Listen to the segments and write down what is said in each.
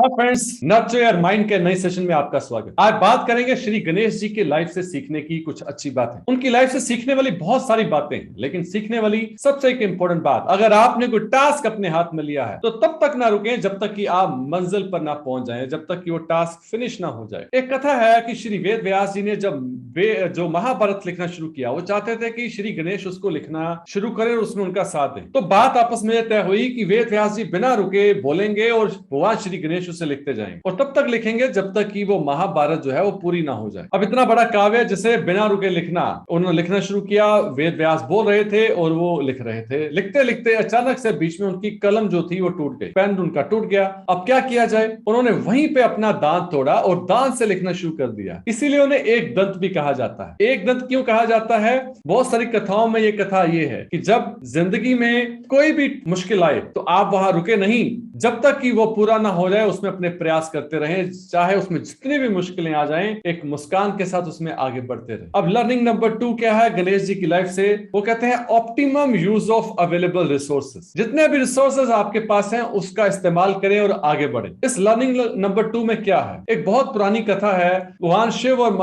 हाँ friends, nurture your mind के नए सेशन में आपका स्वागत। आज बात करेंगे श्री गणेश जी की लाइफ से सीखने की कुछ अच्छी बातें। उनकी लाइफ से सीखने वाली बहुत सारी बातें हैं, लेकिन सीखने वाली सबसे एक इंपॉर्टेंट बात, अगर आपने कोई टास्क अपने हाथ में लिया है तो तब तक ना रुकें जब तक कि आप मंजिल पर ना पहुंच जाएं, जब तक कि वो टास्क फिनिश ना हो जाए। एक कथा है कि श्री वेद व्यास जी ने जब जो महाभारत लिखना शुरू किया, वो चाहते थे कि श्री गणेश उसको लिखना शुरू करें और उसमें उनका साथ दें। तो बात आपस में तय हुई कि वेद व्यास जी बिना रुके बोलेंगे और भगवान श्री गणेश उसे लिखते जाएंगे, और तब तक लिखेंगे जब तक कि वो महाभारत जो है वो पूरी ना हो जाए। अब इतना बड़ा काव्य जिसे बिना रुके लिखना, उन्होंने लिखना शुरू किया। वेद व्यास बोल रहे थे और वो लिख रहे थे। लिखते लिखते अचानक से बीच में उनकी कलम जो थी वो टूट गई, पेन उनका टूट गया। अब क्या किया जाए? उन्होंने वहीं पे अपना दांत तोड़ा और दांत से लिखना शुरू कर दिया। इसीलिए उन्हें एक दंत भी कहा जाता है। एक दंत क्यों कहा जाता है? बहुत सारी कथाओं में ये कथा ये है कि जब जिंदगी में कोई भी मुश्किल आए तो आप वहां रुके नहीं, जब तक कि वो पूरा ना हो जाए उसमें अपने प्रयास करते रहें, चाहे उसमें जितनी भी मुश्किलें आ जाएं, एक मुस्कान के साथ उसमें आगे बढ़ते रहें। अब लर्निंग नंबर 2 क्या है गणेश जी की लाइफ से? वो कहते हैं optimum use of available resources. जितने भी रिसोर्सेज आपके पास हैं उसका इस्तेमाल करें और आगे बढ़ें। इस लर्निंग नंबर 2 में क्या है? एक बहुत पुरानी कथा है। भगवान शिव और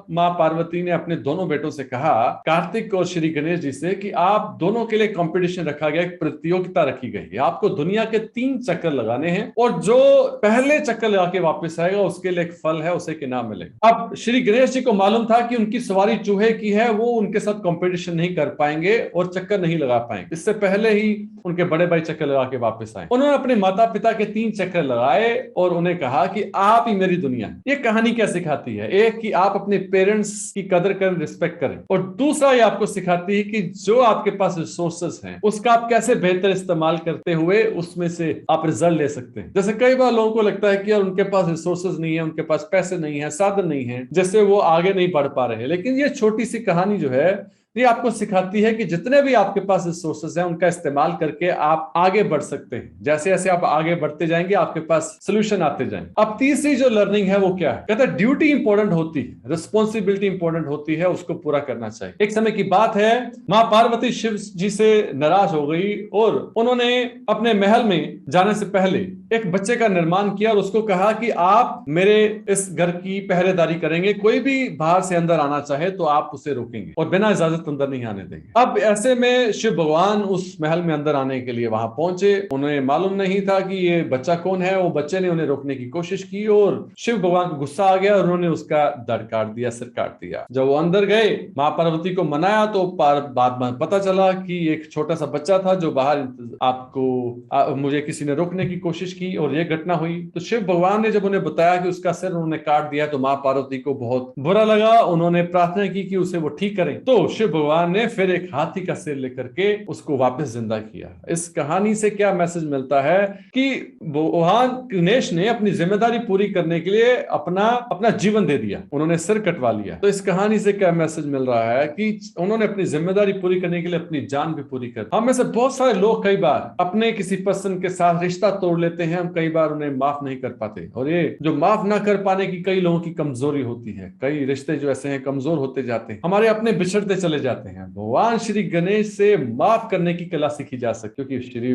मां पार्वती ने अपने दोनों बेटों से कहा, कार्तिक और श्री गणेश जी से, कि आप दोनों के लिए कंपटीशन रखा गया, एक प्रतियोगिता रखी गई है। आपको दुनिया के 3 चक्कर लगाने हैं और जो पहले चक्कर लगा के वापस आएगा उसके लिए एक फल है, उसे एक इनाम मिलेगा। अब श्री गणेश जी को मालूम था कि उनकी सवारी चूहे की है, वो उनके साथ कंपटीशन नहीं कर पाएंगे और चक्कर नहीं लगा पाएंगे। इससे पहले ही उनके बड़े भाई चक्कर लगा के वापस आए। उन्होंने अपने माता पिता के 3 चक्कर लगाए और उन्हें कहा कि आप ही मेरी दुनिया है। ये कहानी क्या सिखाती है? एक कि आप अपने पेरेंट्स की कदर करें, रिस्पेक्ट करें, और दूसरा ये आपको सिखाती है कि जो आपके पास रिसोर्सेस हैं उसका आप कैसे बेहतर इस्तेमाल करते हुए उसमें से आप रिजल्ट ले सकते हैं। जैसे कई बार लोगों को लगता है कि यार उनके पास रिसोर्सेज नहीं है, उनके पास पैसे नहीं है, साधन नहीं है, जैसे वो आगे नहीं बढ़ पा रहे हैं। लेकिन ये छोटी सी कहानी जो है ये आपको सिखाती है कि जितने भी आपके पास रिसोर्सेज हैं उनका इस्तेमाल करके आप आगे बढ़ सकते हैं। जैसे जैसे आप आगे बढ़ते जाएंगे आपके पास सोल्यूशन आते जाएंगे। अब तीसरी जो लर्निंग है वो क्या है? कहते हैं ड्यूटी इंपॉर्टेंट होती है, रिस्पॉन्सिबिलिटी इंपॉर्टेंट होती है, उसको पूरा करना चाहिए। एक समय की बात है, मां पार्वती शिव जी से नाराज हो गई और उन्होंने अपने महल में जाने से पहले एक बच्चे का निर्माण किया और उसको कहा कि आप मेरे इस घर की पहरेदारी करेंगे, कोई भी बाहर से अंदर आना चाहे तो आप उसे रोकेंगे और बिना इजाजत अंदर नहीं आने देंगे। अब ऐसे में शिव भगवान उस महल में अंदर आने के लिए वहां पहुंचे। उन्हें मालूम नहीं था कि ये बच्चा कौन है। वो बच्चे ने उन्हें रोकने की कोशिश की और शिव भगवान को गुस्सा आ गया और उन्होंने उसका धड़ काट दिया, सिर काट दिया। जब वो अंदर गए, मां पार्वती को मनाया तो बाद में पता चला कि एक छोटा सा बच्चा था जो बाहर मुझे किसी ने रोकने की कोशिश की और ये घटना हुई। तो शिव भगवान ने जब उन्हें बताया कि उसका सिर उन्होंने काट दिया तो मां पार्वती को बहुत बुरा लगा। उन्होंने प्रार्थना की कि उसे वो ठीक करें। तो शिव भगवान ने फिर एक हाथी का सिर लेकर के उसको वापस जिंदा किया। इस कहानी से क्या मैसेज मिलता है कि भगवान गणेश ने अपनी जिम्मेदारी पूरी करने के लिए अपना जीवन दे दिया, उन्होंने सिर कटवा लिया। तो इस कहानी से क्या मैसेज मिल रहा है कि उन्होंने अपनी जिम्मेदारी पूरी करने के लिए अपनी जान भी पूरी कर। हम में से बहुत सारे लोग कई बार अपने किसी पर्सन के साथ रिश्ता तोड़ लेते हैं, हम कई बार उन्हें माफ नहीं कर पाते, और ये जो माफ ना कर पाने की कई लोगों की कमजोरी होती है। कई रिश्ते जो ऐसे हैं कमजोर होते जाते हैं, हमारे अपने बिछड़ते चले जाते हैं। भगवान श्री गणेश से माफ करने की कला सीखी जा सकती है, क्योंकि श्री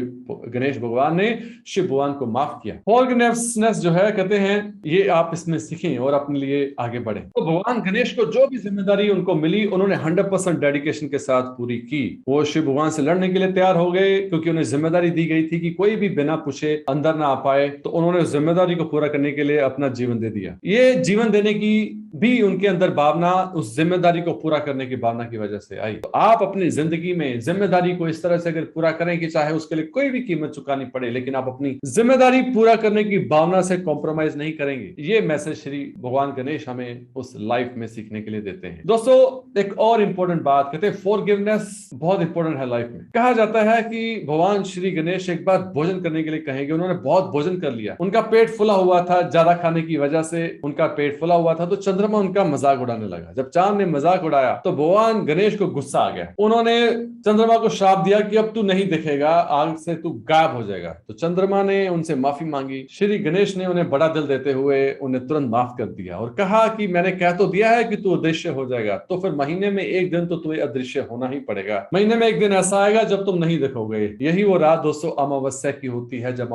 गणेश भगवान ने शिव भगवान को माफ किया। फॉरगिवनेस जो है, कहते हैं ये आप इसमें सीखें और अपने लिए आगे बढ़े। तो भगवान गणेश को जो भी जिम्मेदारी उनको मिली उन्होंने 100% डेडिकेशन के साथ पूरी की। वो शिव भगवान से लड़ने के लिए तैयार हो गए, क्योंकि उन्हें जिम्मेदारी दी गई थी कि कोई भी बिना पूछे अंदर ना आ पाए। तो उन्होंने उस जिम्मेदारी को पूरा करने के लिए अपना जीवन दे दिया। ये जीवन देने की भी उनके अंदर भावना, उस जिम्मेदारी को पूरा करने की भावना की वजह से आई। तो आप अपनी जिंदगी में जिम्मेदारी को इस तरह से अगर पूरा करें कि चाहे उसके लिए कोई भी कीमत चुकानी पड़े, लेकिन आप अपनी जिम्मेदारी पूरा करने की भावना से कॉम्प्रोमाइज नहीं करेंगे। ये मैसेज श्री भगवान गणेश हमें उस लाइफ में सीखने के लिए देते हैं। दोस्तों, एक और इंपॉर्टेंट बात, कहते हैं फॉरगिवनेस बहुत इंपॉर्टेंट है लाइफ में। कहा जाता है कि भगवान श्री गणेश एक बार भोजन करने के लिए कहेंगे, उन्होंने बहुत भोजन कर लिया, उनका पेट फुला हुआ था, ज्यादा खाने की वजह से उनका पेट फुला हुआ था। तो चंद्रमा उनका मजाक उड़ाने लगा। जब चांद ने मजाक उड़ाया तो भगवान गणेश को गुस्सा आ गया। उन्होंने चंद्रमा को श्राप दिया कि अब तू नहीं दिखेगा, आग से तू गायब हो जाएगा। तो चंद्रमा ने उनसे माफी मांगी। श्री गणेश ने उन्हें बड़ा दिल देते हुए उन्हें तुरंत माफ कर दिया और कहा कि मैंने कह तो दिया है कि तू अदृश्य हो जाएगा, तो फिर महीने में एक दिन तो तुम्हें अदृश्य होना ही पड़ेगा। महीने में एक दिन ऐसा आएगा जब तुम नहीं दिखोगे। यही वो रात दोस्तों अमावस्या की होती है, जब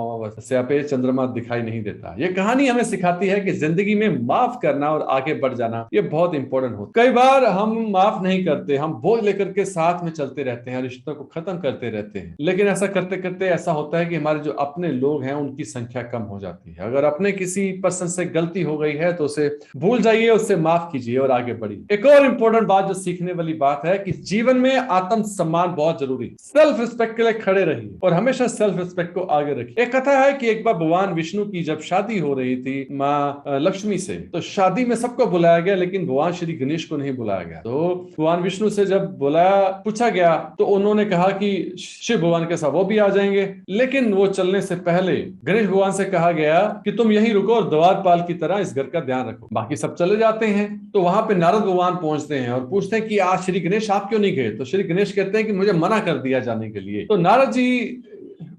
समस्या पे चंद्रमा दिखाई नहीं देता। ये कहानी हमें सिखाती है कि जिंदगी में माफ करना और आगे बढ़ जाना ये बहुत इंपॉर्टेंट होता है। कई बार हम माफ नहीं करते, हम बोझ लेकर के साथ में चलते रहते हैं, रिश्तों को खत्म करते रहते हैं, लेकिन ऐसा करते करते ऐसा होता है कि हमारे जो अपने लोग हैं उनकी संख्या कम हो जाती है। अगर अपने किसी पर्सन से गलती हो गई है तो उसे भूल जाइए, उससे माफ कीजिए और आगे बढ़िए। एक और इंपॉर्टेंट बात जो सीखने वाली बात है कि जीवन में आत्म सम्मान बहुत जरूरी, सेल्फ रिस्पेक्ट के लिए खड़े रहिए और हमेशा सेल्फ रिस्पेक्ट को आगे रखिए। एक कथा है कि एक बार भगवान विष्णु की जब शादी हो रही थी माँ लक्ष्मी से, तो शादी में सबको बुलाया गया लेकिन भगवान श्री गणेश को नहीं बुलाया गया। तो भगवान विष्णु से जब बुलाया पूछा गया तो उन्होंने कहा कि शिव भगवान के साथ वो भी आ जाएंगे, लेकिन वो चलने से पहले गणेश भगवान से कहा गया कि तुम यहीं रुको और द्वारपाल की तरह इस घर का ध्यान रखो। बाकी सब चले जाते हैं तो वहां पे नारद भगवान पहुंचते हैं और पूछते हैं कि आज श्री गणेश आप क्यों नहीं गए? तो श्री गणेश कहते हैं कि मुझे मना कर दिया जाने के लिए। तो नारद जी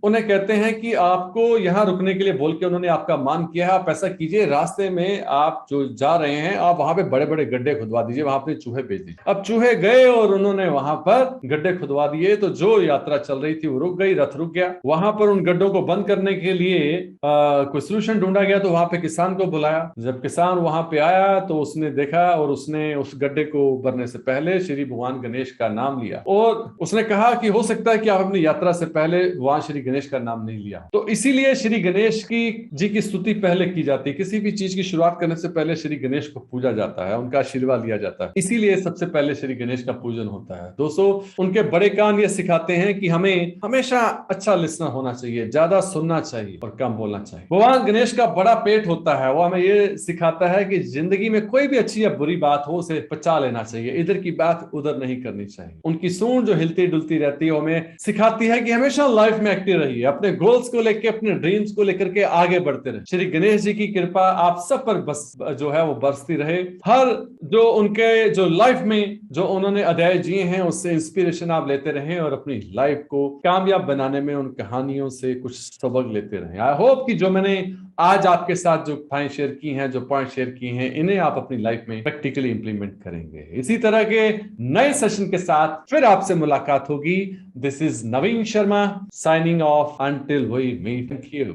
उन्हें कहते हैं कि आपको यहाँ रुकने के लिए बोल के उन्होंने आपका मान किया है, आप ऐसा कीजिए रास्ते में आप जो जा रहे हैं आप वहां पे बड़े बड़े गड्ढे खुदवा दीजिए, वहां पे चूहे भेज दीजिए। अब चूहे गए और उन्होंने वहां पर गड्ढे खुदवा दिए, तो जो यात्रा चल रही थी वो रुक गई, रथ रुक गया। वहां पर उन गड्ढों को बंद करने के लिए कोई सोल्यूशन ढूंढा गया, तो वहां पे किसान को बुलाया। जब किसान वहां पे आया तो उसने देखा और उसने उस गड्ढे को भरने से पहले श्री भगवान गणेश का नाम लिया और उसने कहा कि हो सकता है कि आप अपनी यात्रा से पहले भगवान श्री गणेश का नाम नहीं लिया। तो इसीलिए श्री गणेश जी की स्तुति पहले की जाती है। किसी भी चीज की शुरुआत करने से पहले श्री गणेश को पूजा जाता है, उनका आशीर्वाद लिया जाता है, इसीलिए सबसे पहले श्री गणेश का पूजन होता है। दोस्तों, उनके बड़े कान ये सिखाते हैं कि हमें हमेशा अच्छा लिसनर होना चाहिए, ज्यादा सुनना चाहिए और कम बोलना चाहिए। भगवान गणेश का बड़ा पेट होता है, वो हमें ये सिखाता है कि जिंदगी में कोई भी अच्छी या बुरी बात हो उसे पचा लेना चाहिए, इधर की बात उधर नहीं करनी चाहिए। उनकी सूंड जो हिलती डुलती रहती है हमें सिखाती है कि हमेशा लाइफ में एक्टिव रहिए, अपने गोल्स को लेकर, अपने ड्रीम्स को लेकर के आगे बढ़ते रहे। श्री गणेश जी की कृपा आप सब पर बस जो है वो बरसती रहे। हर जो उनके जो लाइफ में जो उन्होंने अध्याय जिए हैं उससे इंस्पिरेशन आप लेते रहें और अपनी लाइफ को कामयाब बनाने में उन कहानियों से कुछ सबक लेते रहें। आई होप कि जो मैंने आज आपके साथ जो फाइल शेयर की हैं, जो पॉइंट शेयर की हैं, इन्हें आप अपनी लाइफ में प्रैक्टिकली इंप्लीमेंट करेंगे। इसी तरह के नए सेशन के साथ फिर आपसे मुलाकात होगी। This is Naveen Sharma signing off until we meet you.